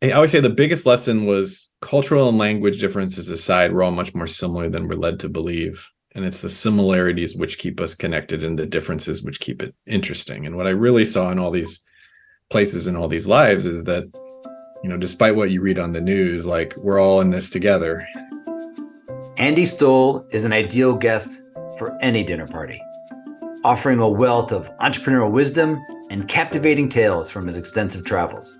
I always say the biggest lesson was cultural and language differences aside, we're all much more similar than we're led to believe. And it's the similarities which keep us connected and the differences which keep it interesting. And what I really saw in all these places and all these lives is that, despite what you read on the news, like we're all in this together. Andy Stoll is an ideal guest for any dinner party, offering a wealth of entrepreneurial wisdom and captivating tales from his extensive travels.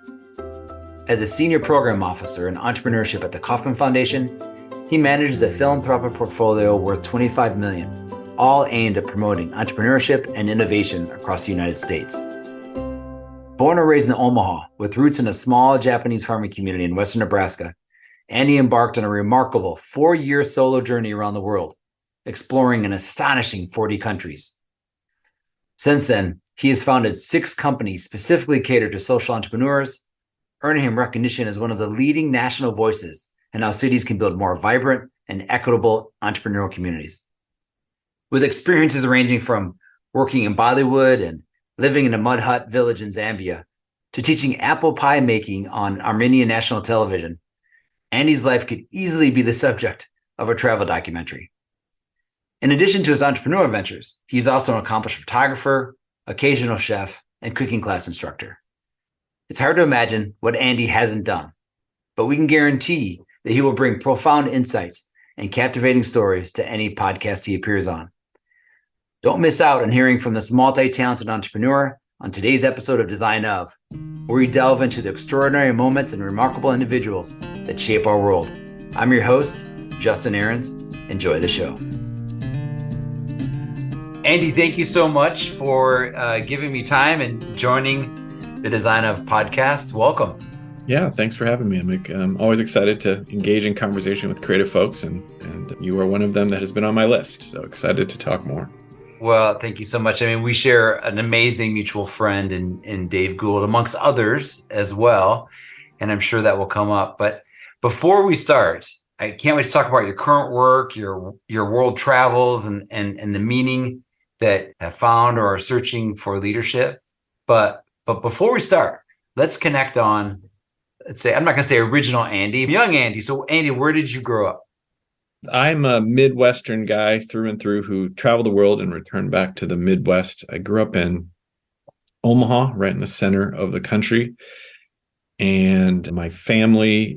As a senior program officer in entrepreneurship at the Kauffman Foundation, he manages a philanthropic portfolio worth $25 million, all aimed at promoting entrepreneurship and innovation across the United States. Born and raised in Omaha, with roots in a small Japanese farming community in western Nebraska, Andy embarked on a remarkable 4-year solo journey around the world, exploring an astonishing 40 countries. Since then, he has founded 6 companies specifically catered to social entrepreneurs, earning him recognition as one of the leading national voices in how cities can build more vibrant and equitable entrepreneurial communities. With experiences ranging from working in Bollywood and living in a mud hut village in Zambia to teaching apple pie making on Armenian National television, Andy's life could easily be the subject of a travel documentary. In addition to his entrepreneurial ventures, he's also an accomplished photographer, occasional chef, and cooking class instructor. It's hard to imagine what Andy hasn't done, but we can guarantee that he will bring profound insights and captivating stories to any podcast he appears on. Don't miss out on hearing from this multi-talented entrepreneur on today's episode of Design Of, where we delve into the extraordinary moments and remarkable individuals that shape our world. I'm your host, Justin Ahrens. Enjoy the show. Andy, thank you so much for giving me time and joining the Design Of podcast. Welcome. Yeah, thanks for having me. I'm always excited to engage in conversation with creative folks, and you are one of them that has been on my list. So excited to talk more. Well, thank you so much. I mean, we share an amazing mutual friend in Dave Gould, amongst others as well, and I'm sure that will come up. But before we start, I can't wait to talk about your current work, your world travels, and the meaning that have found or are searching for leadership. But before we start, let's connect on, let's say, I'm not going to say original Andy, young Andy. So Andy, where did you grow up? I'm a Midwestern guy through and through who traveled the world and returned back to the Midwest. I grew up in Omaha, right in the center of the country. And my family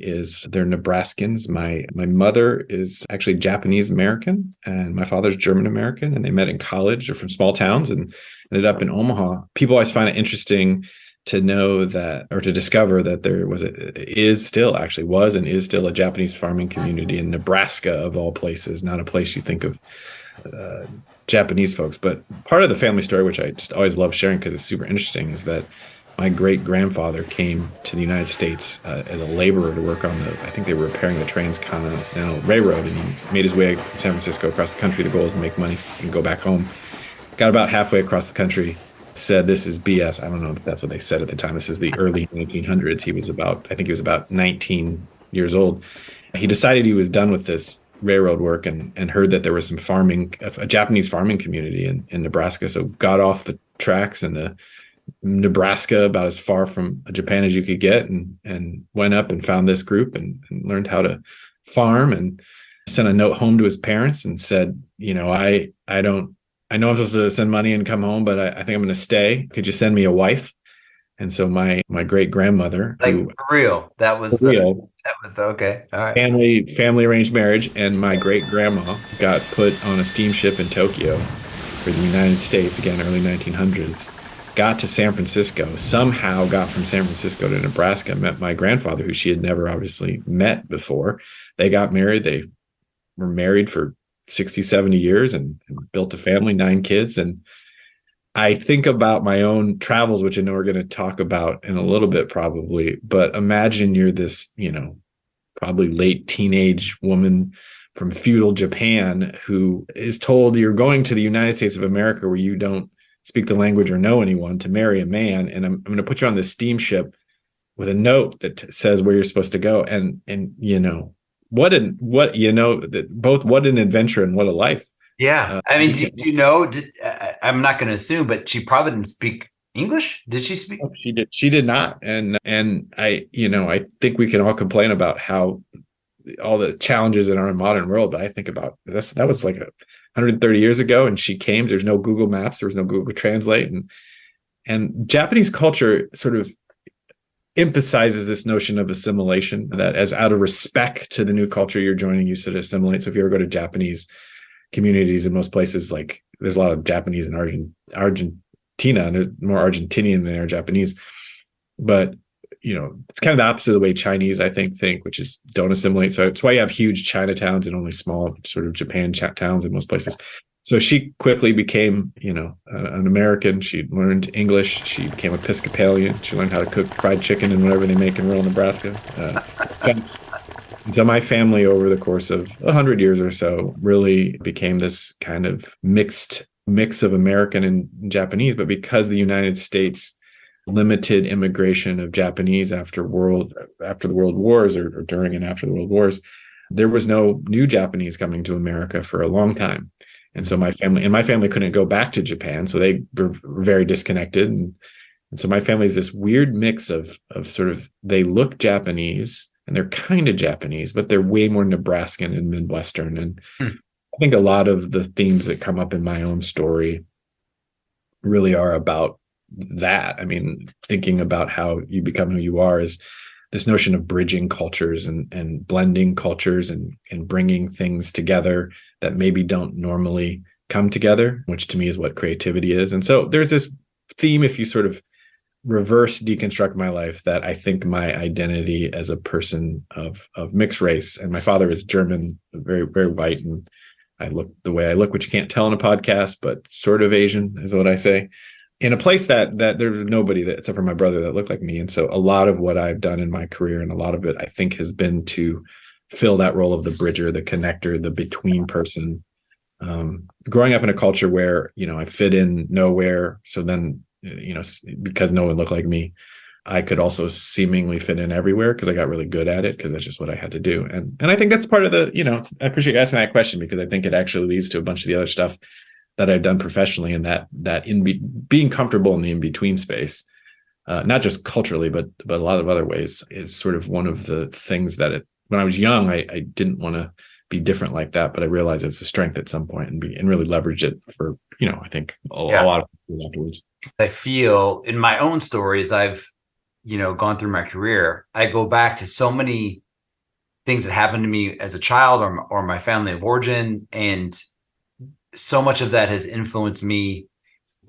they're Nebraskans. My mother is actually Japanese American and my father's German American, and they met in college. They're from small towns and ended up in Omaha. People always find it interesting to know that, or to discover that there was and is still a Japanese farming community in Nebraska, of all places, not a place you think of Japanese folks. But part of the family story, which I just always love sharing because it's super interesting, is that my great-grandfather came to the United States as a laborer to work on I think they were repairing the Transcontinental Railroad, and he made his way from San Francisco across the country. The goal is to make money and go back home. Got about halfway across the country, said, "This is BS." I don't know if that's what they said at the time. This is the early 1900s. I think he was about 19 years old. He decided he was done with this railroad work and heard that there was some farming, a Japanese farming community in Nebraska. So got off the tracks in the Nebraska, about as far from Japan as you could get, and went up and found this group and learned how to farm, and sent a note home to his parents and said, I know I'm supposed to send money and come home, but I think I'm going to stay. Could you send me a wife? And so my great grandmother, for real, that was okay. All right. Family arranged marriage, and my great grandma got put on a steamship in Tokyo for the United States, again, early 1900s. Got to San Francisco, somehow got from San Francisco to Nebraska, met my grandfather, who she had never obviously met before. They got married. They were married for 60, 70 years and built a family, 9 kids. And I think about my own travels, which I know we're going to talk about in a little bit probably, but imagine you're this, probably late teenage woman from feudal Japan who is told you're going to the United States of America, where you don't speak the language or know anyone, to marry a man. And I'm going to put you on this steamship with a note that says where you're supposed to go. And what an adventure and what a life. Yeah. I mean, do you know, I'm not going to assume, but she probably didn't speak English? Did she speak? She did not. And I think we can all complain about how all the challenges in our modern world, but I think about that was like 130 years ago, and she came. There's no Google Maps, there was no Google Translate, and Japanese culture sort of emphasizes this notion of assimilation, that as out of respect to the new culture you're joining, you should assimilate. So if you ever go to Japanese communities in most places, like there's a lot of Japanese in Argentina, and there's more Argentinian than there are Japanese. But it's kind of the opposite of the way Chinese, I think, which is don't assimilate. So it's why you have huge Chinatowns and only small sort of Japan towns in most places. So she quickly became, an American. She learned English. She became Episcopalian. She learned how to cook fried chicken and whatever they make in rural Nebraska. And so my family, over the course of 100 years or so, really became this kind of mix of American and Japanese. But because the United States limited immigration of Japanese after the World Wars, or during and after the World Wars, there was no new Japanese coming to America for a long time. And so my family couldn't go back to Japan, so they were very disconnected. And so my family is this weird mix of sort of, they look Japanese and they're kind of Japanese, but they're way more Nebraskan and Midwestern. And I think a lot of the themes that come up in my own story really are about that. I mean, thinking about how you become who you are is this notion of bridging cultures and blending cultures and bringing things together that maybe don't normally come together, which to me is what creativity is. And so there's this theme, if you sort of reverse deconstruct my life, that I think my identity as a person of mixed race, and my father is German, very, very white, and I look the way I look, which you can't tell in a podcast, but sort of Asian is what I say, in a place that there's nobody that, except for my brother, that looked like me. And so a lot of what I've done in my career, and a lot of it, I think, has been to fill that role of the bridger, the connector, the between person. Growing up in a culture where, I fit in nowhere. So then, because no one looked like me, I could also seemingly fit in everywhere because I got really good at it, because that's just what I had to do. And I think that's part of the, I appreciate you asking that question, because I think it actually leads to a bunch of the other stuff that I've done professionally, and that being comfortable in the in-between space, not just culturally, but a lot of other ways, is sort of one of the things that when I was young, I didn't want to be different like that, but I realized it's a strength at some point, and really leveraged it for, I think a lot of people afterwards. I feel in my own stories, I've, gone through my career, I go back to so many things that happened to me as a child or my family of origin. And so much of that has influenced me,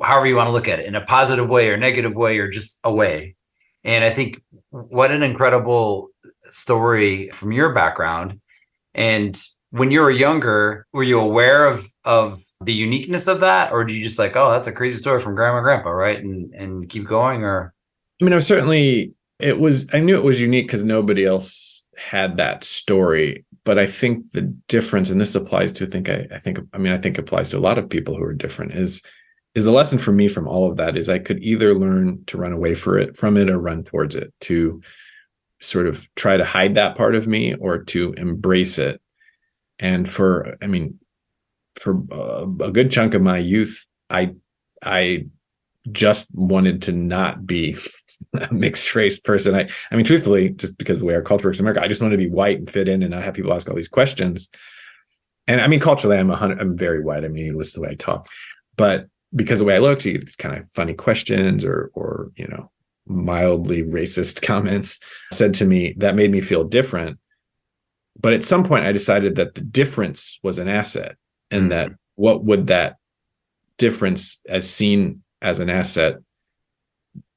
however you want to look at it, in a positive way or negative way, or just a way. And I think what an incredible story from your background. And when you were younger, were you aware of the uniqueness of that? Or do you just like, oh, that's a crazy story from grandma and grandpa, right? And keep going? Or I mean, I knew it was unique because nobody else had that story. But I think the difference, and this applies to, I think applies to a lot of people who are different, is the lesson for me from all of that is I could either learn to run away from it or run towards it, to sort of try to hide that part of me or to embrace it. And for a good chunk of my youth, I just wanted to not be a mixed race person. I mean, truthfully, just because of the way our culture works in America, I just wanted to be white and fit in and not have people ask all these questions. And I mean, culturally, I'm very white. I mean, you listen to the way I talk, but because of the way I look, you get these kind of funny questions or mildly racist comments said to me that made me feel different. But at some point I decided that the difference was an asset, and that what would that difference, as seen as an asset,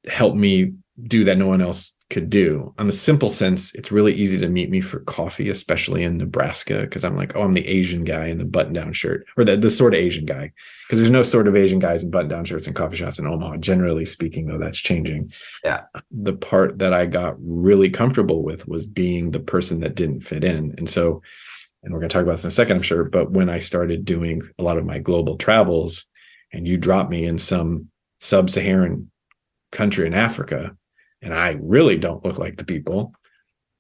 help me do that no one else could do? On the simple sense, it's really easy to meet me for coffee, especially in Nebraska, because I'm like, oh, I'm the Asian guy in the button-down shirt, or the sort of Asian guy, because there's no sort of Asian guys in button-down shirts in coffee shops in Omaha. Generally speaking, though, that's changing. Yeah. The part that I got really comfortable with was being the person that didn't fit in. And so, and we're going to talk about this in a second, I'm sure, but when I started doing a lot of my global travels, and you drop me in some sub-Saharan country in Africa, and I really don't look like the people,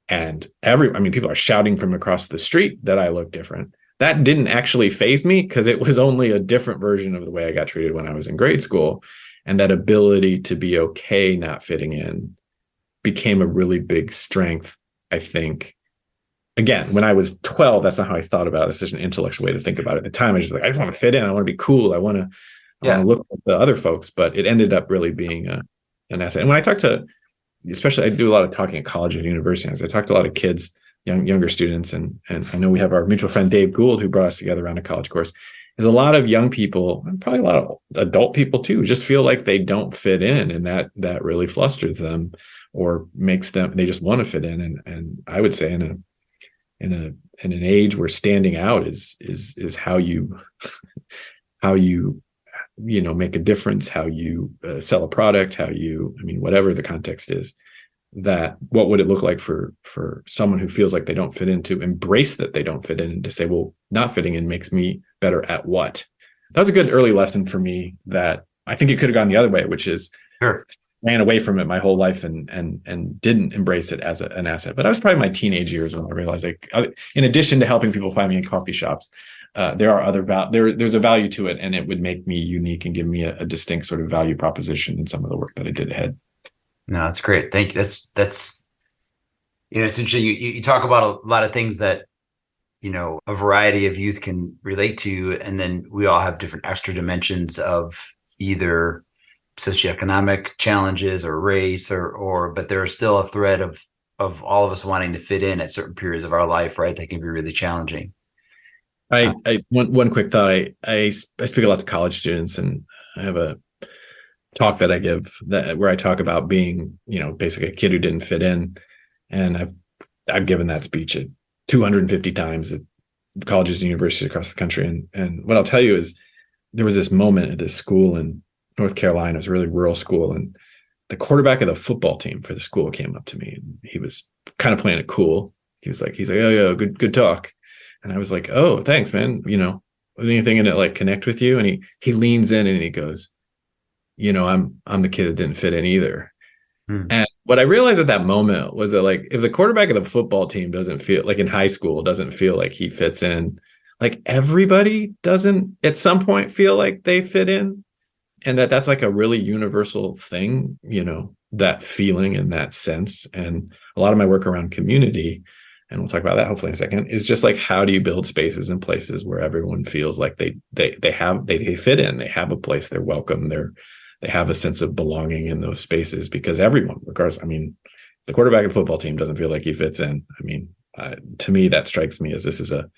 and people are shouting from across the street that I look different. That didn't actually faze me, because it was only a different version of the way I got treated when I was in grade school. And that ability to be okay not fitting in became a really big strength, I think. Again, when I was 12, that's not how I thought about it. It's just an intellectual way to think about it. At the time, I was just like, I just want to fit in. I want to be cool. I want to look like the other folks. But it ended up really being an asset. And when I talk to, especially I do a lot of talking at college and universities, I talk to a lot of kids, younger students. And I know we have our mutual friend, Dave Gould, who brought us together around a college course. There's a lot of young people, and probably a lot of adult people too, just feel like they don't fit in, and that really flusters them or makes them, they just want to fit in. And I would say in an age where standing out is how you make a difference, how you sell a product, whatever the context is, that what would it look like for someone who feels like they don't fit in to embrace that they don't fit in, and to say, well, not fitting in makes me better at what? That was a good early lesson for me, that I think it could have gone the other way, which is ran away from it my whole life and didn't embrace it as an asset. But I was probably my teenage years when I realized, like, in addition to helping people find me in coffee shops, there are other there's a value to it, and it would make me unique and give me a distinct sort of value proposition in some of the work that I did ahead. No, that's great. Thank you. That's it's interesting. You talk about a lot of things that a variety of youth can relate to, and then we all have different extra dimensions of either socioeconomic challenges or race but there's still a thread of all of us wanting to fit in at certain periods of our life, right? That can be really challenging. One quick thought. I speak a lot to college students, and I have a talk that I give where I talk about being, basically a kid who didn't fit in. And I've given that speech 250 times at colleges and universities across the country. And what I'll tell you is, there was this moment at this school in North Carolina. It was a really rural school, and the quarterback of the football team for the school came up to me, and he was kind of playing it cool. He's like, oh yeah, good talk. And I was like, oh, thanks, man. Anything in it like connect with you? And he leans in and he goes, I'm the kid that didn't fit in either. And what I realized at that moment was that, like, if the quarterback of the football team doesn't feel like, in high school, doesn't feel like he fits in, like, everybody doesn't at some point feel like they fit in. And that's like a really universal thing, that feeling and that sense. And a lot of my work around community, and we'll talk about that hopefully in a second, is just like, how do you build spaces and places where everyone feels like they fit in, they have a place, they're welcome, they have a sense of belonging in those spaces, because everyone, regardless, the quarterback of the football team doesn't feel like he fits in. To me, that strikes me as, this is a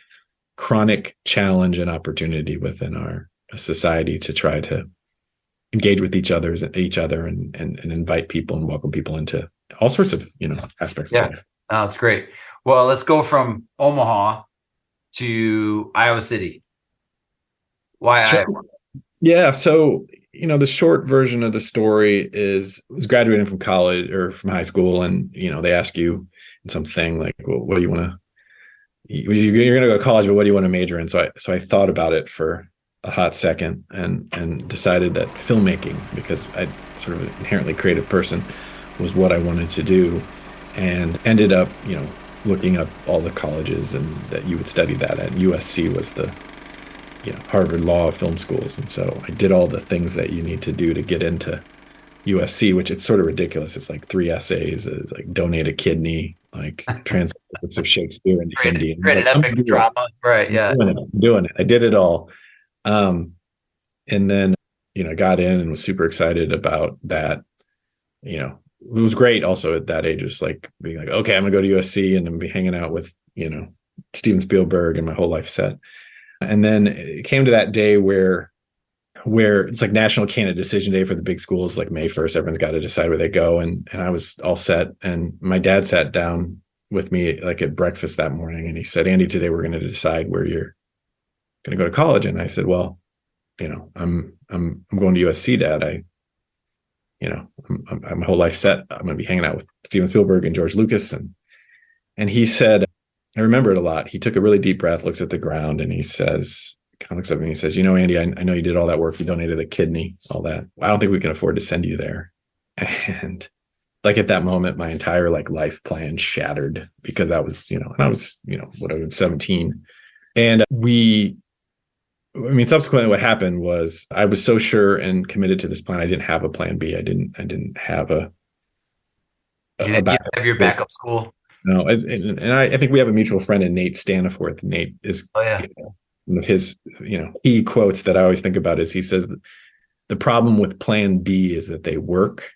chronic challenge and opportunity within our society to try to engage with each other and invite people and welcome people into all sorts of, aspects of life. Oh, that's great. Well, let's go from Omaha to Iowa City. Why Iowa? Yeah. So, the short version of the story is, I was graduating from college or from high school, and, they ask you in something like, well, what do you want to, you're going to go to college, but what do you want to major in? So I thought about it for a hot second and decided that filmmaking, because I'm sort of an inherently creative person, was what I wanted to do, and ended up, looking up all the colleges and that you would study that at. USC was the Harvard Law of film schools. And so I did all the things that you need to do to get into USC, which it's sort of ridiculous. It's like 3 essays, like donate a kidney, like translate books of Shakespeare into Hindi. Create an epic drama. Right. Yeah. I'm doing it. I did it all. And then, got in and was super excited about that. It was great also at that age, just like being like, okay, I'm gonna go to USC and I'm be hanging out with, Steven Spielberg, and my whole life set. And then it came to that day where it's like National Candidate Decision Day for the big schools, like May 1st, everyone's got to decide where they go. And I was all set. And my dad sat down with me like at breakfast that morning, and he said, Andy, today we're going to decide where you're going to go to college. And I said, well, I'm going to USC, Dad. I'm my whole life set. I'm going to be hanging out with Steven Spielberg and George Lucas. And he said, I remember it a lot. He took a really deep breath, looks at the ground, and he says, kind of looks at me and he says, Andy, I know you did all that work. You donated a kidney, all that. I don't think we can afford to send you there. And like at that moment, my entire life plan shattered, because that was, and I was, 17. And we I mean, subsequently what happened was I was so sure and committed to this plan. I didn't have a plan B. I didn't have a You didn't backup. have your backup school. No, and I think we have a mutual friend in Nate Staniforth. Nate is one of his, he quotes that I always think about is he says, the problem with plan B is that they work.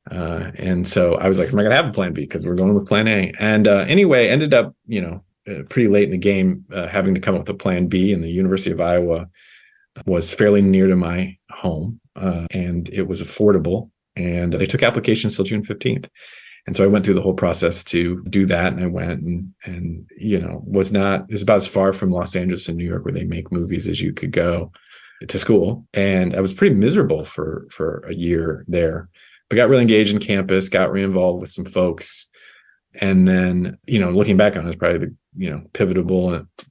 And so I was like, am I going to have a plan B? Because we're going with plan A. And anyway, ended up, pretty late in the game, having to come up with a plan B. And the University of Iowa was fairly near to my home, and it was affordable. And they took applications till June 15th. And so I went through the whole process to do that. And I went and it was about as far from Los Angeles and New York where they make movies as you could go to school. And I was pretty miserable for a year there, but got really engaged in campus, got re-involved with some folks. And then, looking back on it, it's probably the,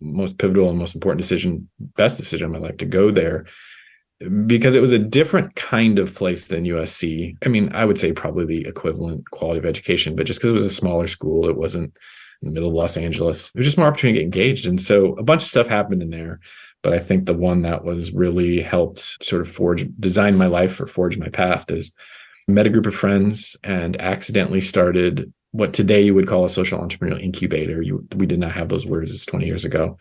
most pivotal and most important best decision of my life to go there, because it was a different kind of place than USC. I mean, I would say probably the equivalent quality of education, but just because it was a smaller school, it wasn't in the middle of Los Angeles. It was just more opportunity to get engaged. And so a bunch of stuff happened in there. But I think the one that was really helped sort of design my life or forge my path is met a group of friends and accidentally started what today you would call a social entrepreneurial incubator. We did not have those words. It's 20 years ago,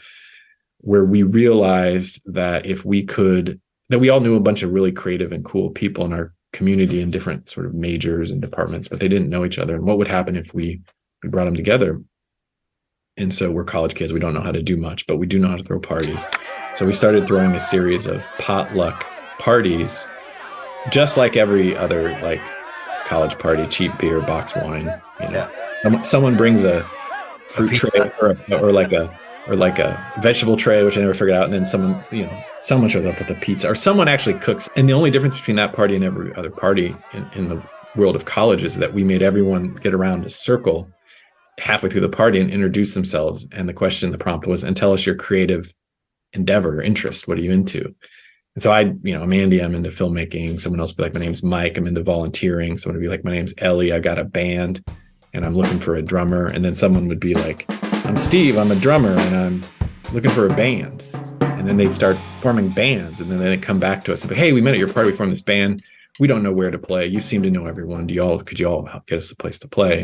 where we realized that that we all knew a bunch of really creative and cool people in our community in different sort of majors and departments, but they didn't know each other. And what would happen if we brought them together? And so we're college kids. We don't know how to do much, but we do know how to throw parties. So we started throwing a series of potluck parties, just like every other college party, cheap beer, box wine. Someone brings a fruit tray or like a vegetable tray, which I never figured out. And then someone shows up with a pizza, or someone actually cooks. And the only difference between that party and every other party in the world of college is that we made everyone get around a circle halfway through the party and introduce themselves. And the prompt was, and tell us your creative endeavor or interest. What are you into? And so I'm Andy, I'm into filmmaking. Someone else would be like, my name's Mike, I'm into volunteering. Someone would be like, my name's Ellie, I got a band and I'm looking for a drummer. And then someone would be like, I'm Steve, I'm a drummer and I'm looking for a band. And then they'd start forming bands. And then they'd come back to us and be, hey, we met at your party, we formed this band. We don't know where to play. You seem to know everyone. Could you all help get us a place to play?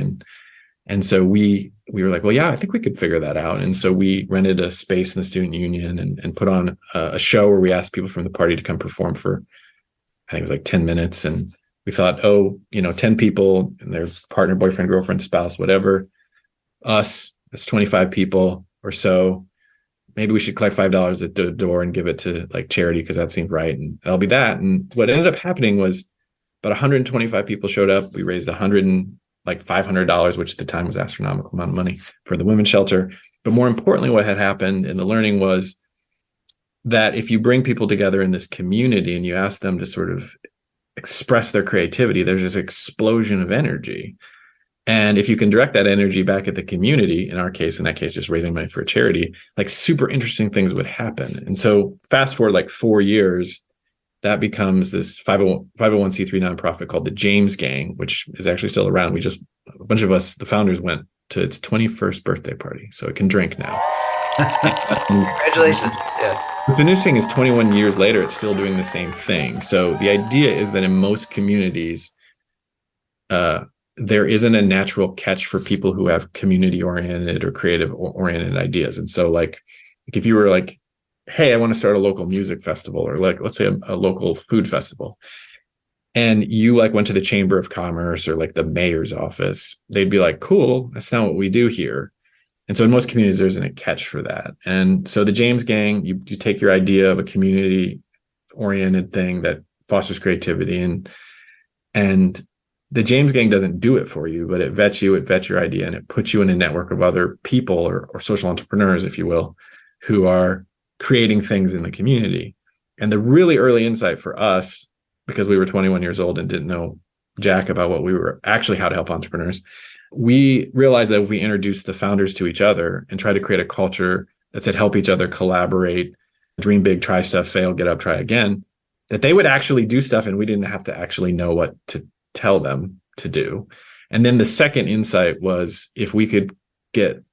And so we were like, well, yeah, I think we could figure that out. And so we rented a space in the student union and put on a show where we asked people from the party to come perform for, I think it was like 10 minutes. And we thought, 10 people and their partner, boyfriend, girlfriend, spouse, whatever. Us, that's 25 people or so. Maybe we should collect $5 at the door and give it to charity because that seemed right. And that'll be that. And what ended up happening was about 125 people showed up. We raised $500, which at the time was an astronomical amount of money for the women's shelter. But more importantly, what had happened in the learning was that if you bring people together in this community and you ask them to sort of express their creativity, there's this explosion of energy. And if you can direct that energy back at the community, in that case, just raising money for a charity, super interesting things would happen. And so fast forward 4 years, that becomes this 501c3 nonprofit called the James Gang, which is actually still around. A bunch of us, the founders, went to its 21st birthday party, so it can drink now. Congratulations. Yeah. What's been interesting is 21 years later, it's still doing the same thing. So the idea is that in most communities, there isn't a natural catch for people who have community-oriented or creative-oriented ideas. And so if you were hey, I want to start a local music festival, or let's say a local food festival, and you went to the Chamber of Commerce or the mayor's office, they'd be like, cool, that's not what we do here. And so in most communities, there isn't a catch for that. And so the James Gang, you take your idea of a community oriented thing that fosters creativity, and the James Gang doesn't do it for you, but it vets your idea, and it puts you in a network of other people or social entrepreneurs, if you will, who are creating things in the community. And the really early insight for us, because we were 21 years old and didn't know jack about how to help entrepreneurs, we realized that if we introduced the founders to each other and try to create a culture that said help each other collaborate, dream big, try stuff, fail, get up, try again, that they would actually do stuff and we didn't have to actually know what to tell them to do. And then the second insight was, if we could get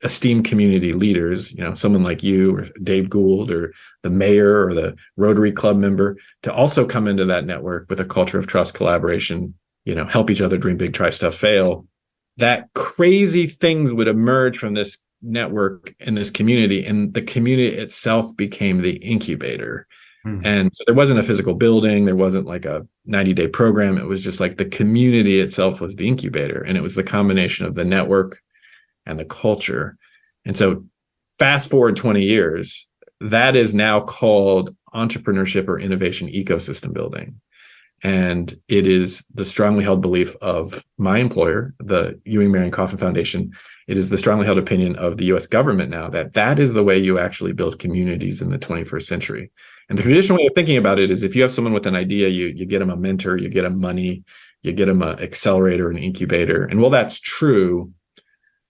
esteemed community leaders, someone like you or Dave Gould or the mayor or the Rotary Club member, to also come into that network with a culture of trust, collaboration, help each other, dream big, try stuff, fail, that crazy things would emerge from this network and this community, and the community itself became the incubator. And so there wasn't a physical building. There wasn't like a 90-day program. It was just like the community itself was the incubator. And it was the combination of the network and the culture. And so fast forward 20 years, that is now called entrepreneurship or innovation ecosystem building. And it is the strongly held belief of my employer, the Ewing Marion Kauffman Foundation. It is the strongly held opinion of the US government now that is the way you actually build communities in the 21st century. And the traditional way of thinking about it is if you have someone with an idea, you get them a mentor, you get them money, you get them an accelerator, an incubator. And while that's true,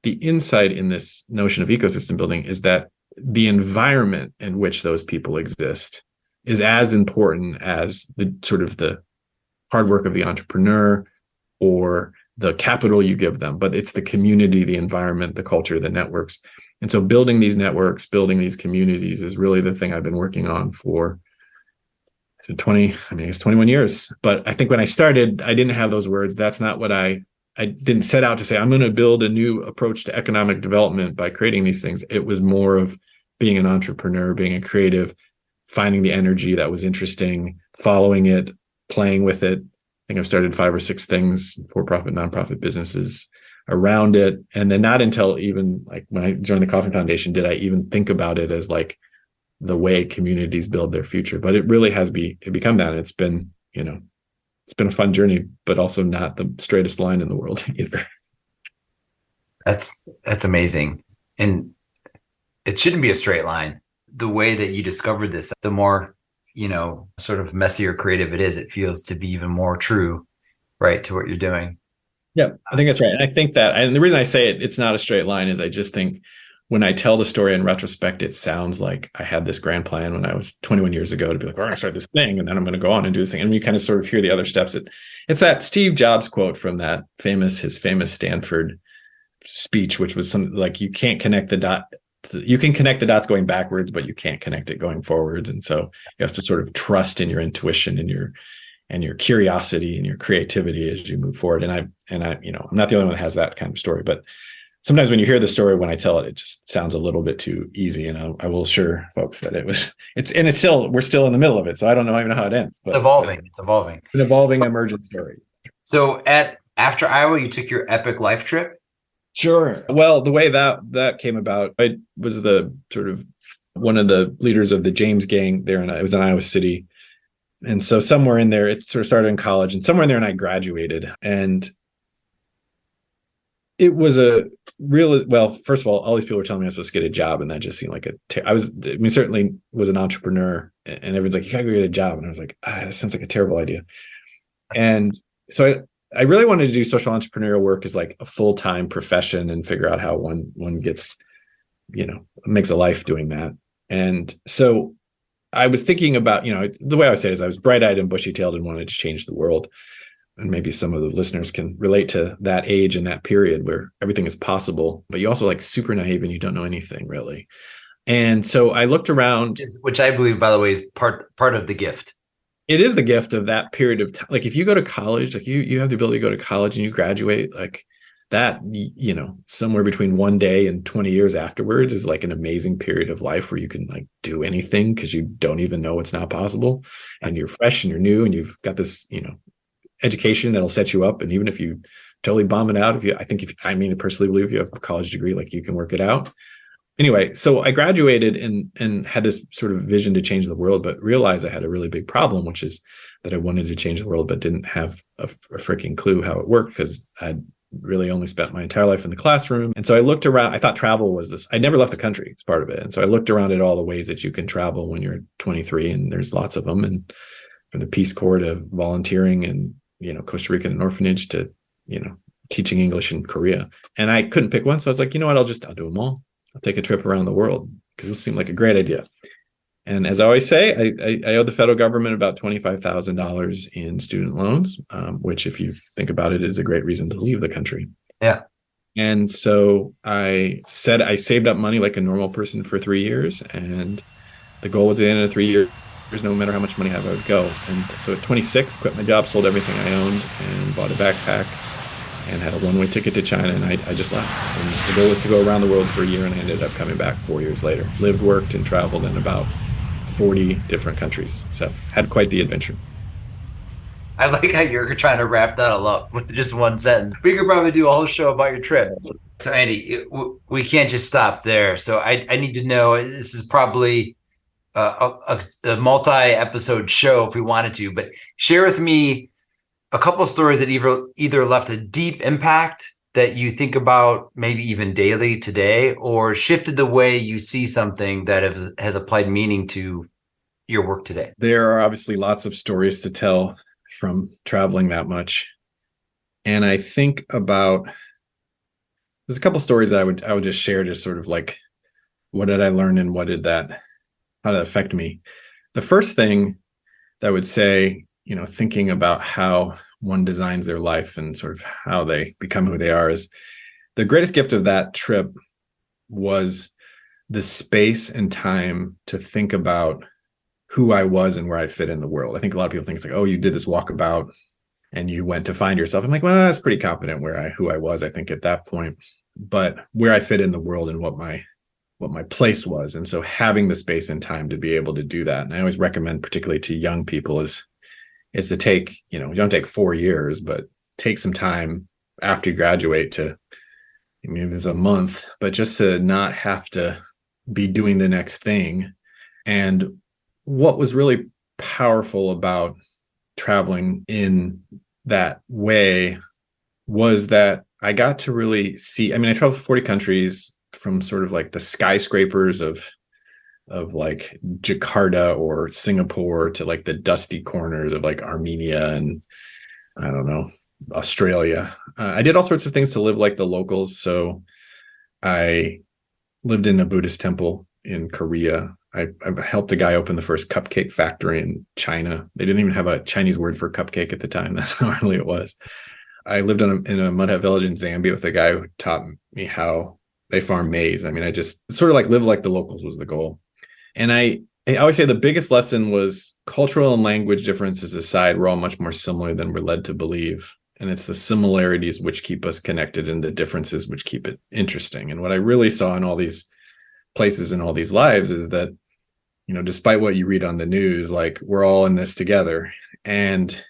the insight in this notion of ecosystem building is that the environment in which those people exist is as important as the hard work of the entrepreneur or the capital you give them, but it's the community, the environment, the culture, the networks. And so building these networks, building these communities is really the thing I've been working on for 21 years. But I think when I started, I didn't have those words. That's not what I didn't set out to say, I'm going to build a new approach to economic development by creating these things. It was more of being an entrepreneur, being a creative, finding the energy that was interesting, following it, playing with it. I think I've started 5 or 6 things, for-profit, nonprofit businesses around it. And then not until even like when I joined the Kauffman Foundation, did I even think about it as like the way communities build their future. But it really has become that. It's been, it's been a fun journey, but also not the straightest line in the world either. That's amazing. And it shouldn't be a straight line. The way that you discovered this, the more, sort of messier creative it is, it feels to be even more true, right, to what you're doing. Yeah, I think that's right. And I think that, and the reason I say it's not a straight line is I just think when I tell the story in retrospect, it sounds like I had this grand plan when I was 21 years ago to be like, I'm going to start this thing and then I'm going to go on and do this thing. And you kind of sort of hear the other steps. It's that Steve Jobs quote from his famous Stanford speech, which was something like, you can't connect the dot. You can connect the dots going backwards, but you can't connect it going forwards. And so you have to sort of trust in your intuition and your curiosity and your creativity as you move forward. And I'm not the only one that has that kind of story, but sometimes when you hear the story, when I tell it, it just sounds a little bit too easy. And I will assure folks that we're still in the middle of it. So I don't know even how it ends. But it's evolving. An evolving emergent story. So after Iowa, you took your epic life trip? Sure. Well, the way that came about, I was the sort of one of the leaders of the James gang there, and I was in Iowa City. And so somewhere in there, it sort of started in college, and somewhere in there, and I graduated. And it was first of all these people were telling me I was supposed to get a job, and that just seemed like certainly was an entrepreneur, and everyone's like, you gotta go get a job. And I was like, that sounds like a terrible idea. And so I really wanted to do social entrepreneurial work as like a full-time profession and figure out how one gets, makes a life doing that. And so I was thinking about, the way I would say it is I was bright-eyed and bushy-tailed and wanted to change the world. And maybe some of the listeners can relate to that age and that period where everything is possible, but you also like super naive and you don't know anything really. And so I looked around. Which I believe, by the way, is part of the gift. It is the gift of that period of time. Like if you go to college, like you have the ability to go to college and you graduate, like that, somewhere between 1 day and 20 years afterwards is like an amazing period of life where you can like do anything because you don't even know it's not possible. And you're fresh and you're new and you've got this, education that'll set you up. And even if you totally bomb it out, I personally believe if you have a college degree, like you can work it out. Anyway, so I graduated and had this sort of vision to change the world, but realized I had a really big problem, which is that I wanted to change the world, but didn't have a freaking clue how it worked because I'd really only spent my entire life in the classroom. And so I looked around. I thought travel was this. I never left the country. It's part of it. And so I looked around at all the ways that you can travel when you're 23, and there's lots of them. And from the Peace Corps to volunteering and, Costa Rica and an orphanage to, teaching English in Korea. And I couldn't pick one. So I was like, I'll do them all. I'll take a trip around the world because it seemed like a great idea. And as I always say, I owe the federal government about $25,000 in student loans, which if you think about it is a great reason to leave the country. Yeah. And so I said I saved up money like a normal person for 3 years. And the goal was at the end of 3 years, no matter how much money I have, I would go. And so at 26, quit my job, sold everything I owned, and bought a backpack and had a one-way ticket to China. And I just left. And the goal was to go around the world for a year. And I ended up coming back 4 years later. Lived, worked, and traveled in about 40 different countries. So had quite the adventure. I like how you're trying to wrap that all up with just one sentence. We could probably do a whole show about your trip. So, Andy, we can't just stop there. So I need to know, this is probably a multi-episode show if we wanted to, but share with me a couple of stories that either left a deep impact that you think about maybe even daily today, or shifted the way you see something that has applied meaning to your work today. There are obviously lots of stories to tell from traveling that much. And I think about, there's a couple of stories I would just share, just sort of like, what did I learn and how did that affect me? The first thing that I would say, thinking about how one designs their life and sort of how they become who they are, is the greatest gift of that trip was the space and time to think about who I was and where I fit in the world. I think a lot of people think it's like, oh, you did this walkabout and you went to find yourself. I'm like, well, that's pretty confident who I was, I think, at that point, but where I fit in the world and what my place was. And so having the space and time to be able to do that. And I always recommend, particularly to young people, is to take, you don't take 4 years, but take some time after you graduate to, it's a month, but just to not have to be doing the next thing. And what was really powerful about traveling in that way was that I got to really see, I traveled 40 countries, from sort of like the skyscrapers of like Jakarta or Singapore to like the dusty corners of like Armenia and I don't know, Australia. I did all sorts of things to live like the locals. So I lived in a Buddhist temple in Korea. I helped a guy open the first cupcake factory in China. They didn't even have a Chinese word for cupcake at the time. That's how early it was. I lived in a mud hut village in Zambia with a guy who taught me how they farm maize. I just sort of like live like the locals was the goal. And I always say the biggest lesson was cultural and language differences aside, we're all much more similar than we're led to believe. And it's the similarities which keep us connected and the differences which keep it interesting. And what I really saw in all these places and all these lives is that, despite what you read on the news, like we're all in this together. And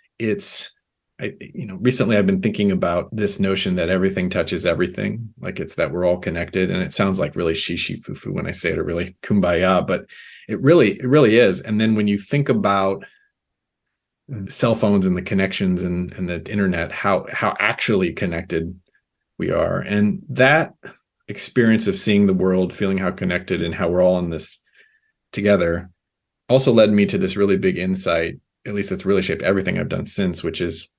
recently I've been thinking about this notion that everything touches everything. Like it's that we're all connected. And it sounds like really shishi fufu when I say it, or really kumbaya, but it really is. And then when you think about cell phones and the connections and the internet, how actually connected we are. And that experience of seeing the world, feeling how connected and how we're all in this together, also led me to this really big insight, at least that's really shaped everything I've done since, which is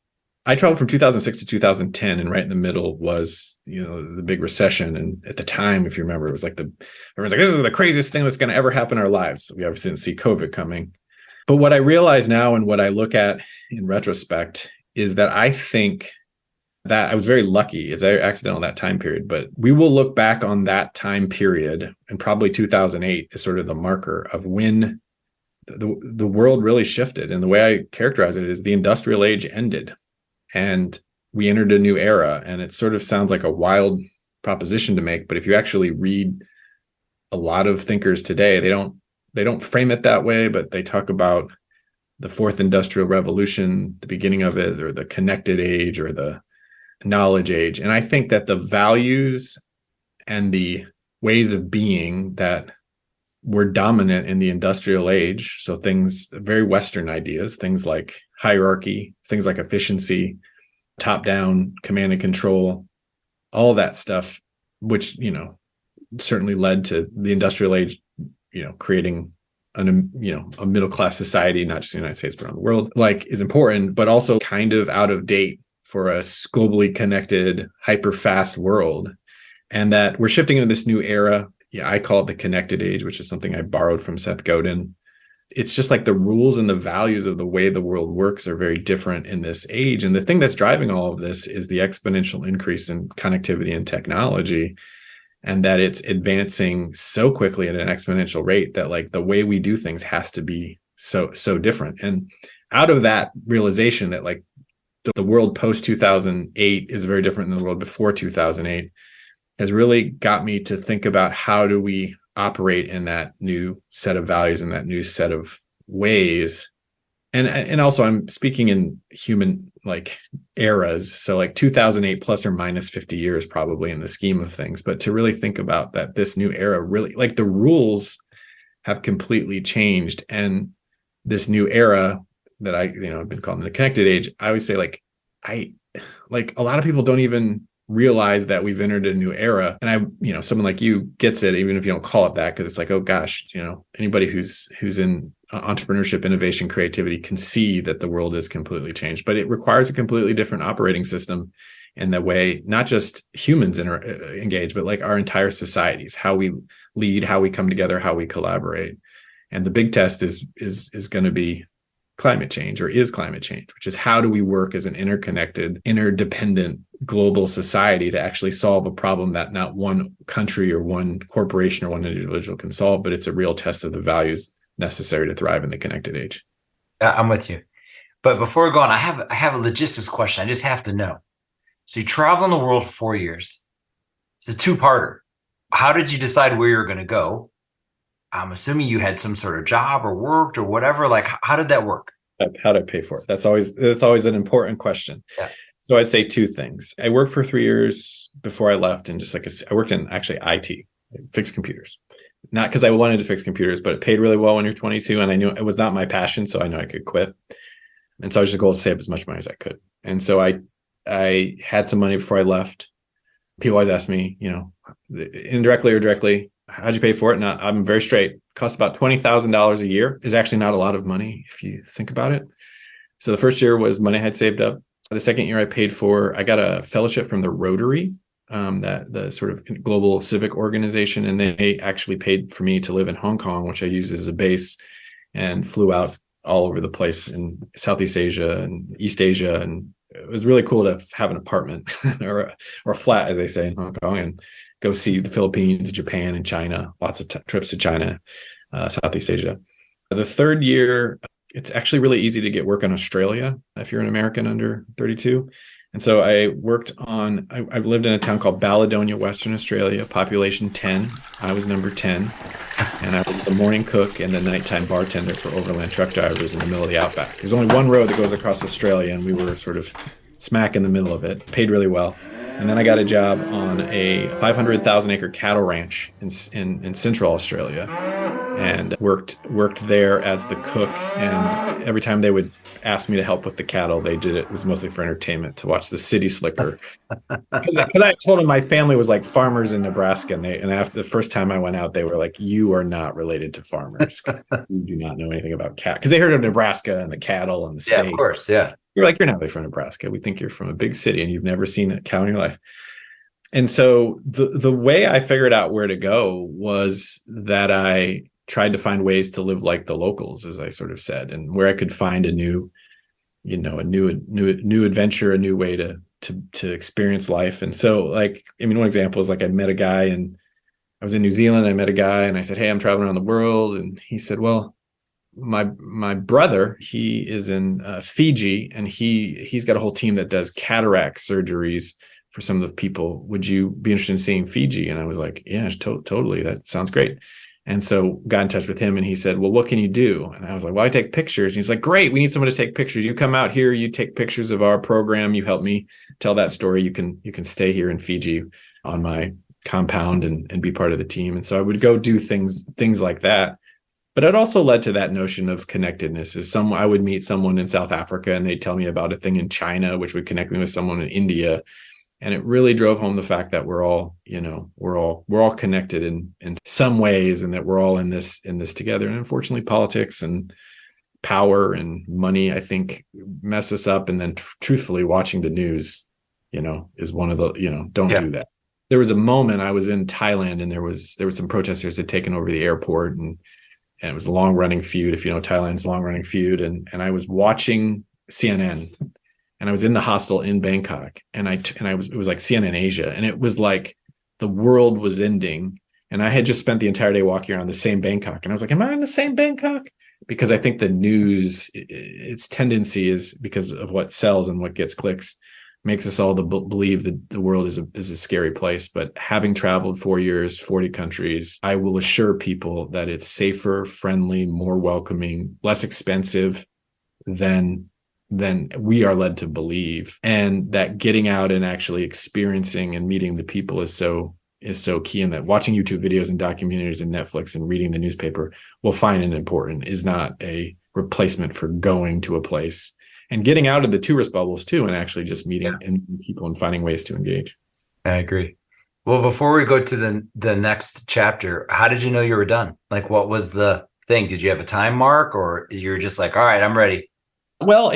I traveled from 2006 to 2010, and right in the middle was, the big recession. And at the time, if you remember, it was like everyone's like, this is the craziest thing that's going to ever happen in our lives. We obviously didn't see COVID coming. But what I realize now and what I look at in retrospect is that I think that I was very lucky. It's accidental that time period, but we will look back on that time period, and probably 2008 is sort of the marker of when the world really shifted. And the way I characterize it is the industrial age ended and we entered a new era. And it sort of sounds like a wild proposition to make, but if you actually read a lot of thinkers today, they don't frame it that way, but they talk about the fourth industrial revolution, the beginning of it, or the connected age, or the knowledge age. And I think that the values and the ways of being that were dominant in the industrial age, so things, very Western ideas, things like hierarchy, things like efficiency, top-down command and control, all that stuff, which, certainly led to the industrial age, creating a middle-class society, not just in the United States, but around the world, is important, but also kind of out of date for a globally connected, hyper-fast world. And that we're shifting into this new era. Yeah, I call it the connected age, which is something I borrowed from Seth Godin. it's just like the rules and the values of the way the world works are very different in this age. And the thing that's driving all of this is the exponential increase in connectivity and technology, and that it's advancing so quickly at an exponential rate that like the way we do things has to be so different. And out of that realization that like the world post 2008 is very different than the world before 2008 has really got me to think about how do we operate in that new set of values and that new set of ways. And also I'm speaking in human like eras. So like 2008 plus or minus 50 years probably in the scheme of things, but to really think about that this new era really like the rules have completely changed. And this new era that I've been calling the connected age, I always say like a lot of people don't even realize that we've entered a new era. And someone like you gets it, even if you don't call it that, because it's like, oh gosh, anybody who's in entrepreneurship, innovation, creativity can see that the world is completely changed, but it requires a completely different operating system in the way, not just humans engage, but like our entire societies, how we lead, how we come together, how we collaborate. And the big test is going to be climate change, or is climate change, which is how do we work as an interconnected, interdependent global society to actually solve a problem that not one country or one corporation or one individual can solve, but it's a real test of the values necessary to thrive in the connected age. I'm with you. But before we go on, I have a logistics question. I just have to know. So you traveled in the world for 4 years. It's a two-parter. How did you decide where you're going to go? I'm assuming you had some sort of job or worked or whatever. Like, how did that work? How did I pay for it? That's always an important question. Yeah. So I'd say two things. I worked for 3 years before I left, and I worked in actually IT, fixed computers. Not because I wanted to fix computers, but it paid really well when you're 22, and I knew it was not my passion, so I knew I could quit. And so I was just going to save as much money as I could. And so I had some money before I left. People always ask me, indirectly or directly, how'd you pay for it? And I'm very straight. It cost about $20,000 a year. Is actually not a lot of money if you think about it. So the first year was money I had saved up. The second year I got a fellowship from the Rotary, that the sort of global civic organization, and they actually paid for me to live in Hong Kong, which I used as a base, and flew out all over the place in Southeast Asia and East Asia. And it was really cool to have an apartment or a flat, as they say in Hong Kong, and go see the Philippines, Japan, and China. Lots of trips to China, Southeast Asia. The third year, it's actually really easy to get work in Australia if you're an American under 32. And so I've lived in a town called Baladonia, Western Australia, population 10. I was number 10. And I was the morning cook and the nighttime bartender for overland truck drivers in the middle of the outback. There's only one road that goes across Australia, and we were sort of smack in the middle of it. Paid really well. And then I got a job on a 500,000 acre cattle ranch in Central Australia, and worked there as the cook. And every time they would ask me to help with the cattle, they did it. It was mostly for entertainment, to watch the city slicker. Because I told them my family was like farmers in Nebraska, and after the first time I went out, they were like, "You are not related to farmers. You do not know anything about cat." Because they heard of Nebraska and the cattle and the state. Yeah, of course, yeah. You're like, "You're not really from Nebraska. We think you're from a big city and you've never seen a cow in your life." And so the way I figured out where to go was that I tried to find ways to live like the locals, as I sort of said, and where I could find a new adventure, a new way to experience life. And so, one example is I met a guy, and I was in New Zealand. I met a guy, and I said, "Hey, I'm traveling around the world." And he said, "Well, my brother, he is in Fiji, and he's got a whole team that does cataract surgeries for some of the people. Would you be interested in seeing Fiji?" And I was like, "Yeah, totally. That sounds great." And so got in touch with him, and he said, "Well, what can you do?" And I was like, "Well, I take pictures." And he's like, "Great. We need someone to take pictures. You come out here, you take pictures of our program. You help me tell that story. You can stay here in Fiji on my compound and be part of the team." And so I would go do things like that. But it also led to that notion of connectedness. I would meet someone in South Africa, and they'd tell me about a thing in China, which would connect me with someone in India. And it really drove home the fact that we're all connected in some ways, and that we're all in this together. And unfortunately, politics and power and money, I think, mess us up. And then truthfully, watching the news, is one of the, don't do that. There was a moment I was in Thailand, and there was some protesters had taken over the airport, and and it was a long running feud. If you know Thailand's long running feud, and I was watching CNN, and I was in the hostel in Bangkok, and it was like CNN Asia, and it was like the world was ending, and I had just spent the entire day walking around the same Bangkok, and I was like, am I in the same Bangkok? Because I think the news, its tendency is, because of what sells and what gets clicks, makes us all believe that the world is a scary place. But having traveled 4 years, 40 countries, I will assure people that it's safer, friendly, more welcoming, less expensive than we are led to believe. And that getting out and actually experiencing and meeting the people is so key. And that watching YouTube videos and documentaries and Netflix and reading the newspaper will find it important is not a replacement for going to a place and getting out of the tourist bubbles too, and actually just meeting and people and finding ways to engage. I agree. Well, before we go to the next chapter, how did you know you were done? Like, what was the thing? Did you have a time mark, or you're just like, all right, I'm ready? Well,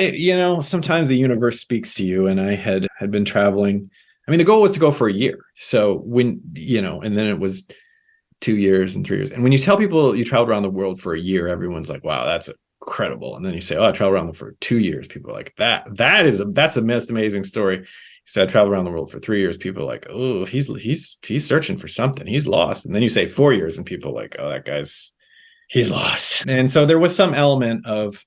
sometimes the universe speaks to you, and I had been traveling. I mean, the goal was to go for a year. So when, and then it was 2 years and 3 years. And when you tell people you traveled around the world for a year, everyone's like, wow, that's incredible. And then you say, oh, I traveled around for 2 years. People are like, that's a most amazing story. You say, I traveled around the world for 3 years. People are like, oh, he's searching for something. He's lost. And then you say 4 years and people are like, oh, he's lost. And so there was some element of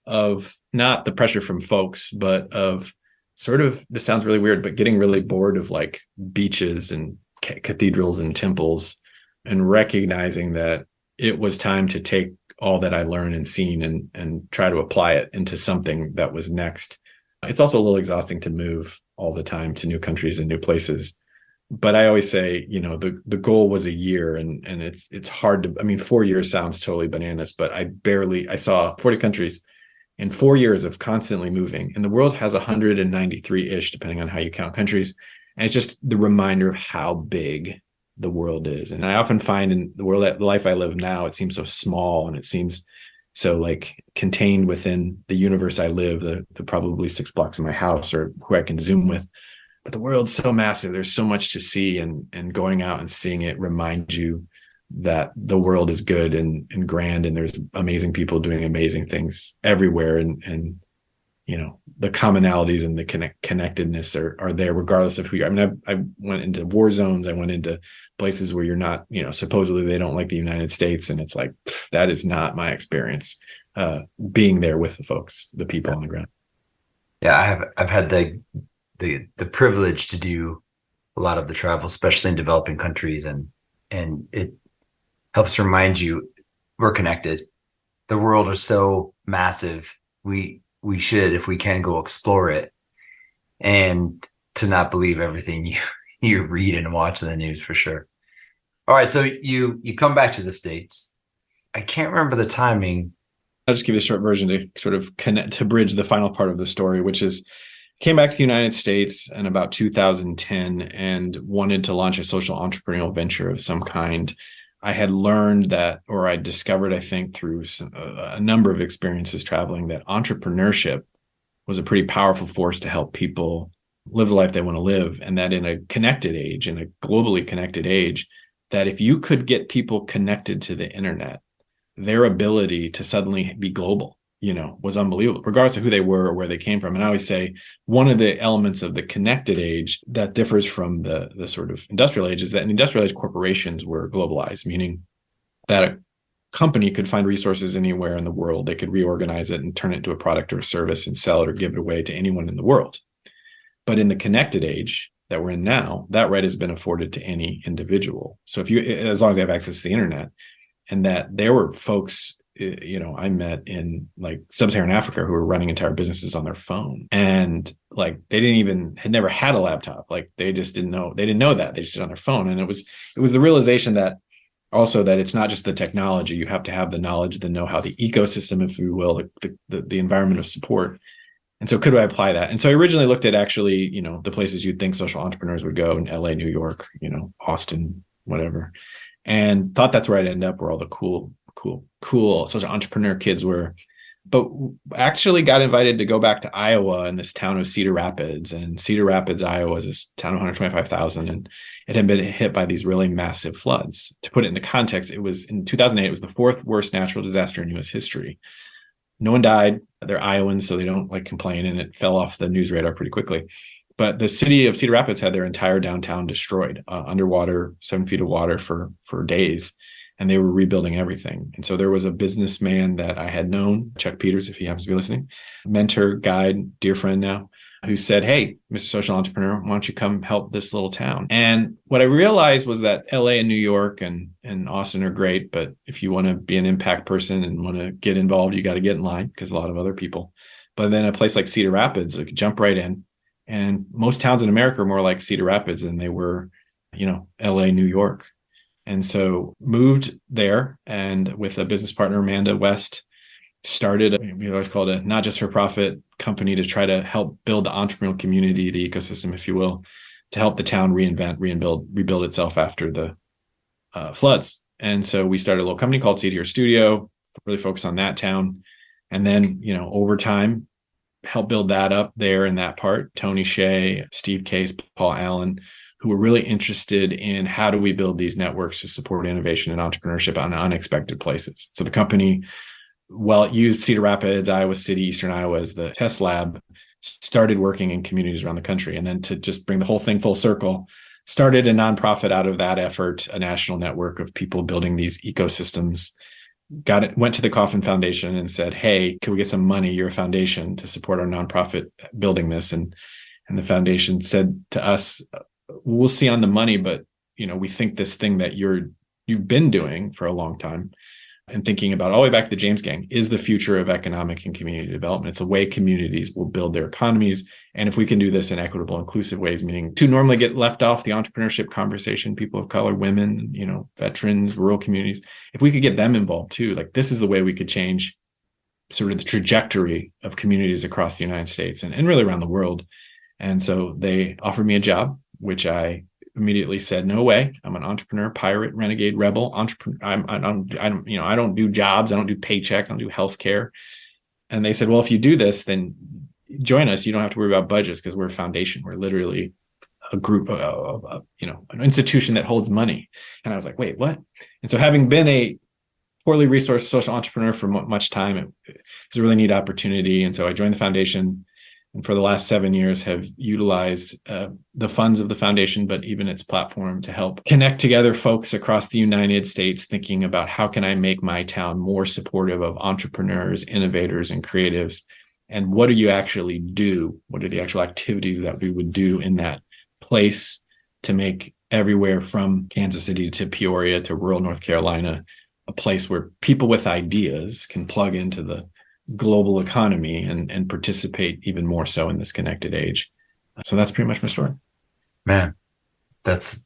not the pressure from folks, but of sort of, this sounds really weird, but getting really bored of like beaches and cathedrals and temples, and recognizing that it was time to take all that I learned and seen and try to apply it into something that was next. It's also a little exhausting to move all the time to new countries and new places. But I always say, the goal was a year, and it's hard to, I mean, 4 years sounds totally bananas, but I saw 40 countries in 4 years of constantly moving. And the world has 193-ish, depending on how you count countries. And it's just the reminder of how big the world is. And I often find in the life I live now, it seems so small, and it seems so like contained within the universe I live, the probably 6 blocks in my house, or who I can Zoom with. But the world's so massive. There's so much to see, and going out and seeing it reminds you that the world is good and grand, and there's amazing people doing amazing things everywhere. And the commonalities and the connectedness are there regardless of who you are. I mean, I went into war zones. I went into places where you're not, supposedly they don't like the United States. And it's like, that is not my experience being there with the folks, the people on the ground. Yeah, I've had the privilege to do a lot of the travel, especially in developing countries, and it helps remind you we're connected. The world is so massive. We should, if we can, go explore it, and to not believe everything you read and watch in the news, for sure. All right, so you come back to the States. I can't remember the timing. I'll just give you a short version to sort of connect, to bridge the final part of the story, which is came back to the United States in about 2010 and wanted to launch a social entrepreneurial venture of some kind. I had learned that, or I discovered, I think, through a number of experiences traveling, that entrepreneurship was a pretty powerful force to help people live the life they want to live. And that in a connected age, in a globally connected age, that if you could get people connected to the internet, their ability to suddenly be global, was unbelievable, regardless of who they were or where they came from. And I always say one of the elements of the connected age that differs from the sort of industrial age is that in industrial age, corporations were globalized, meaning that a company could find resources anywhere in the world. They could reorganize it and turn it into a product or a service and sell it or give it away to anyone in the world. But in the connected age that we're in now, that right has been afforded to any individual. So as long as they have access to the internet, and that there were folks I met in like sub-Saharan Africa who were running entire businesses on their phone, and like had never had a laptop. Like they just didn't know that, they just did it on their phone. And it was the realization that also that it's not just the technology, you have to have the knowledge, the know-how, the ecosystem, if you will, the environment of support. And so could I apply that? And so I originally looked at actually, the places you'd think social entrepreneurs would go in LA, New York, Austin, whatever, and thought that's where I'd end up, where all the cool social entrepreneur kids were. but actually got invited to go back to Iowa in this town of Cedar Rapids. And Cedar Rapids, Iowa is this town of 125,000, and it had been hit by these really massive floods. To put it into context, it was in 2008, it was the fourth worst natural disaster in U.S. history. No one died. They're Iowans, so they don't like complain, and it fell off the news radar pretty quickly. But the city of Cedar Rapids had their entire downtown destroyed, underwater, 7 feet of water for days. And they were rebuilding everything. And so there was a businessman that I had known, Chuck Peters, if he happens to be listening, mentor, guide, dear friend now, who said, hey, Mr. Social Entrepreneur, why don't you come help this little town? And what I realized was that LA and New York and Austin are great, but if you want to be an impact person and want to get involved, you got to get in line because a lot of other people. But then a place like Cedar Rapids, like jump right in. And most towns in America are more like Cedar Rapids than they were, LA, New York. And so moved there, and with a business partner, Amanda West, started, we always called it a not just for profit company to try to help build the entrepreneurial community, the ecosystem, if you will, to help the town rebuild itself after the floods. And so we started a little company called Seed Here Studio, really focused on that town. And then, over time, helped build that up there in that part. Tony Hsieh, Steve Case, Paul Allen, who were really interested in how do we build these networks to support innovation and entrepreneurship on unexpected places. So the company, while it used Cedar Rapids, Iowa City, Eastern Iowa as the test lab, started working in communities around the country. And then to just bring the whole thing full circle, started a nonprofit out of that effort, a national network of people building these ecosystems. Went to the Kauffman Foundation and said, hey, can we get some money, you're a foundation, to support our nonprofit building this? And the foundation said to us, we'll see on the money, but we think this thing that you've been doing for a long time and thinking about all the way back to the James Gang is the future of economic and community development. It's a way communities will build their economies. And if we can do this in equitable, inclusive ways, meaning to normally get left off the entrepreneurship conversation, people of color, women, veterans, rural communities, if we could get them involved too, like this is the way we could change sort of the trajectory of communities across the United States and really around the world. And so they offered me a job, which I immediately said, no way. I'm an entrepreneur, pirate, renegade, rebel, entrepreneur. I don't do jobs. I don't do paychecks. I don't do healthcare. And they said, well, if you do this, then join us. You don't have to worry about budgets because we're a foundation. We're literally a group of an institution that holds money. And I was like, wait, what? And so having been a poorly resourced social entrepreneur for much time, it was a really neat opportunity. And so I joined the foundation. And for the last 7 years have utilized the funds of the foundation, but even its platform to help connect together folks across the United States, thinking about how can I make my town more supportive of entrepreneurs, innovators, and creatives? And what do you actually do? What are the actual activities that we would do in that place to make everywhere from Kansas City to Peoria to rural North Carolina a place where people with ideas can plug into the global economy and participate even more so in this connected age. So that's pretty much my story. Man, that's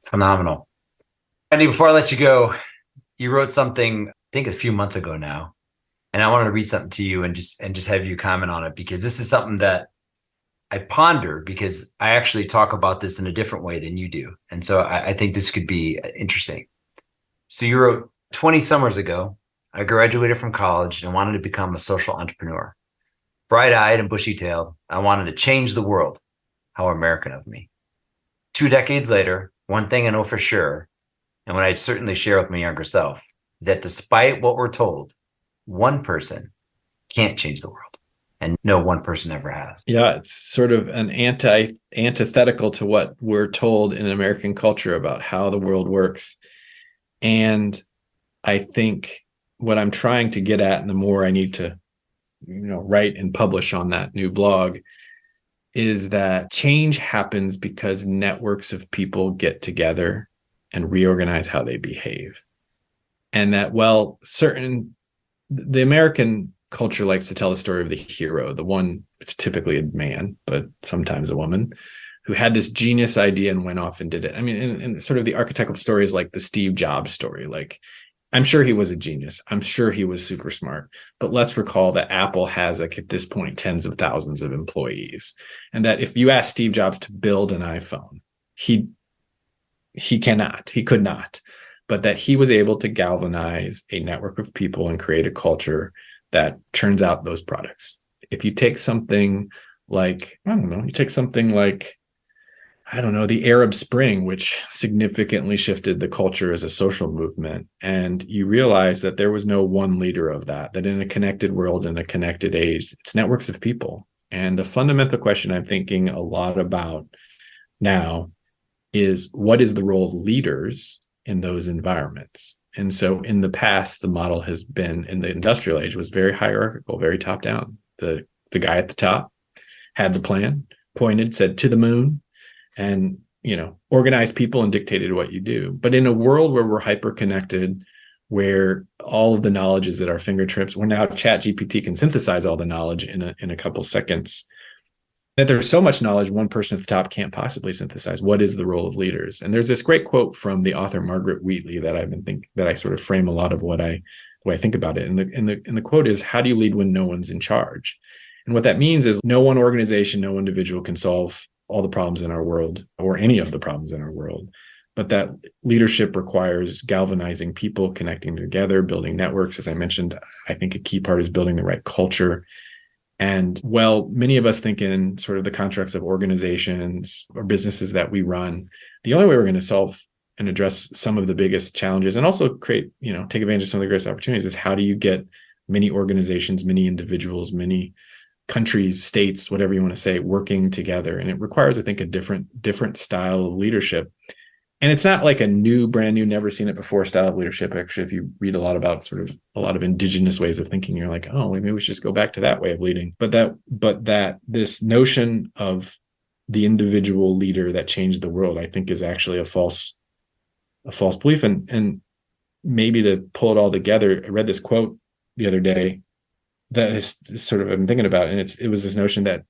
phenomenal. Andy, before I let you go, you wrote something, I think a few months ago now, and I wanted to read something to you and just have you comment on it, because this is something that I ponder, because I actually talk about this in a different way than you do. And so I think this could be interesting. So you wrote, 20 summers ago, I graduated from college and wanted to become a social entrepreneur. Bright-eyed and bushy-tailed, I wanted to change the world. How American of me. 2 decades later, one thing I know for sure, and what I'd certainly share with my younger self, is that despite what we're told, one person can't change the world. And no one person ever has. Yeah, it's sort of an antithetical to what we're told in American culture about how the world works. And I think what I'm trying to get at, and the more I need to, write and publish on that new blog, is that change happens because networks of people get together and reorganize how they behave. And that, the American culture likes to tell the story of the hero, the one, it's typically a man, but sometimes a woman, who had this genius idea and went off and did it. I mean, and sort of the archetypal story is like the Steve Jobs story. Like, I'm sure he was a genius. I'm sure he was super smart. But let's recall that Apple has, like, at this point, tens of thousands of employees. And that if you ask Steve Jobs to build an iPhone, he could not. But that he was able to galvanize a network of people and create a culture that churns out those products. If you take something like, I don't know, the Arab Spring, which significantly shifted the culture as a social movement. And you realize that there was no one leader of that in a connected world, in a connected age, it's networks of people. And the fundamental question I'm thinking a lot about now is, what is the role of leaders in those environments? And so in the past, the model has been, in the industrial age, was very hierarchical, very top down. The guy at the top had the plan, pointed, said to the moon, and organized people and dictated what you do. But in a world where we're hyper connected, where all of the knowledge is at our fingertips, where now ChatGPT can synthesize all the knowledge in a couple seconds, that there's so much knowledge one person at the top can't possibly synthesize. What is the role of leaders? And there's this great quote from the author Margaret Wheatley that I sort of frame a lot of the way I think about it. And the quote is, how do you lead when no one's in charge? And what that means is, no one organization, no individual can solve all the problems in our world, or any of the problems in our world. But that leadership requires galvanizing people, connecting together, building networks. As I mentioned, I think a key part is building the right culture. And while many of us think in sort of the constructs of organizations or businesses that we run, the only way we're going to solve and address some of the biggest challenges, and also take advantage of some of the greatest opportunities, is how do you get many organizations, many individuals, many countries, states, whatever you want to say, working together. And it requires, I think, a different style of leadership. And it's not like a brand new, never seen it before style of leadership. Actually, if you read a lot about sort of a lot of indigenous ways of thinking, you're like, oh, maybe we should just go back to that way of leading. But that this notion of the individual leader that changed the world, I think, is actually a false belief. And maybe to pull it all together, I read this quote the other day that is sort of, I'm thinking about, and it was this notion that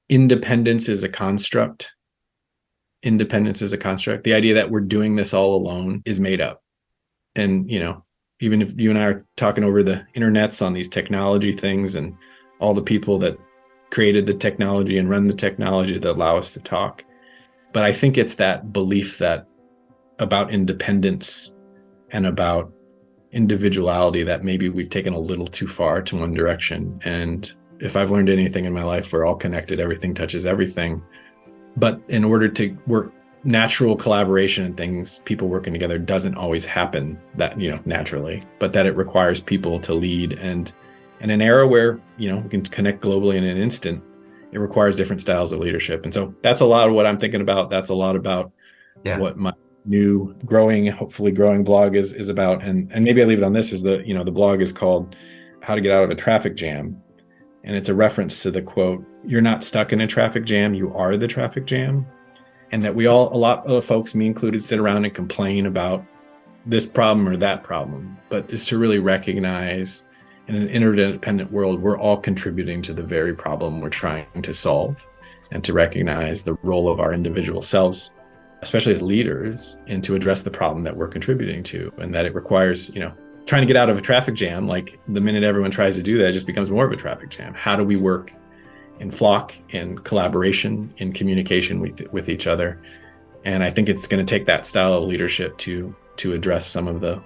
independence is a construct. Independence is a construct. The idea that we're doing this all alone is made up. And, even if you and I are talking over the internets on these technology things, and all the people that created the technology and run the technology that allow us to talk. But I think it's that belief that about independence and about individuality that maybe we've taken a little too far to one direction. And if I've learned anything in my life, we're all connected, everything touches everything. But in order to work, natural collaboration and things, people working together, doesn't always happen that, naturally, but that it requires people to lead. And in an era where, we can connect globally in an instant, it requires different styles of leadership. And so that's a lot of what I'm thinking about. That's a lot about what my new hopefully growing blog is about. And maybe I leave it on this, is the blog is called How to Get Out of a Traffic Jam. And it's a reference to the quote, "You're not stuck in a traffic jam, you are the traffic jam." And that a lot of folks, me included, sit around and complain about this problem or that problem, but is to really recognize, in an interdependent world, we're all contributing to the very problem we're trying to solve, and to recognize the role of our individual selves, especially as leaders, and to address the problem that we're contributing to. And that it requires, trying to get out of a traffic jam, like the minute everyone tries to do that, it just becomes more of a traffic jam. How do we work in flock, in collaboration, in communication with each other? And I think it's going to take that style of leadership to address some of the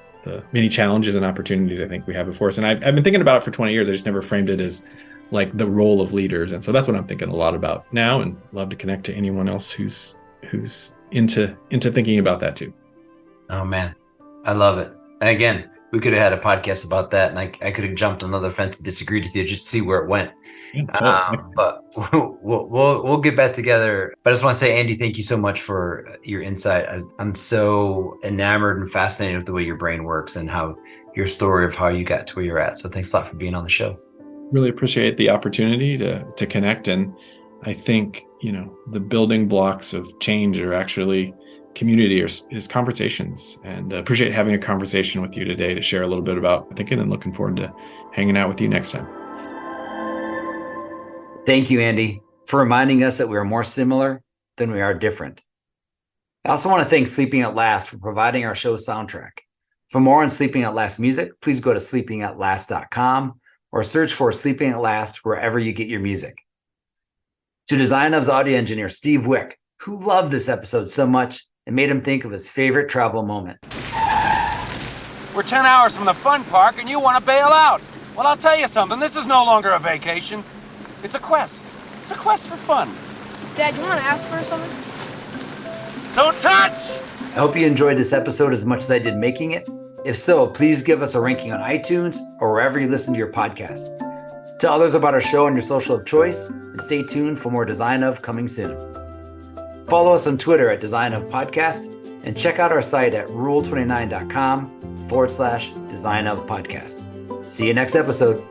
many challenges and opportunities I think we have before us. And I've been thinking about it for 20 years. I just never framed it as like the role of leaders. And so that's what I'm thinking a lot about now, and love to connect to anyone else who's into thinking about that too. Oh man, I love it. And again, we could have had a podcast about that, and I could have jumped on the other fence and disagreed with you just to see where it went. But we'll get back together. But I just want to say, Andy, thank you so much for your insight. I'm so enamored and fascinated with the way your brain works, and how your story of how you got to where you're at. So thanks a lot for being on the show. Really appreciate the opportunity to connect. And I think, the building blocks of change are actually community, is conversations. And appreciate having a conversation with you today to share a little bit about thinking, and looking forward to hanging out with you next time. Thank you, Andy, for reminding us that we are more similar than we are different. I also want to thank Sleeping at Last for providing our show soundtrack. For more on Sleeping at Last music, please go to sleepingatlast.com or search for Sleeping at Last wherever you get your music. To Design Of's audio engineer, Steve Wick, who loved this episode so much and made him think of his favorite travel moment. We're 10 hours from the fun park and you want to bail out. Well, I'll tell you something. This is no longer a vacation. It's a quest. It's a quest for fun. Dad, you want to ask her something? Don't touch! I hope you enjoyed this episode as much as I did making it. If so, please give us a ranking on iTunes or wherever you listen to your podcast. Tell others about our show on your social of choice, and stay tuned for more Design Of coming soon. Follow us on Twitter at Design Of Podcast, and check out our site at rule29.com/Design Of Podcast. See you next episode.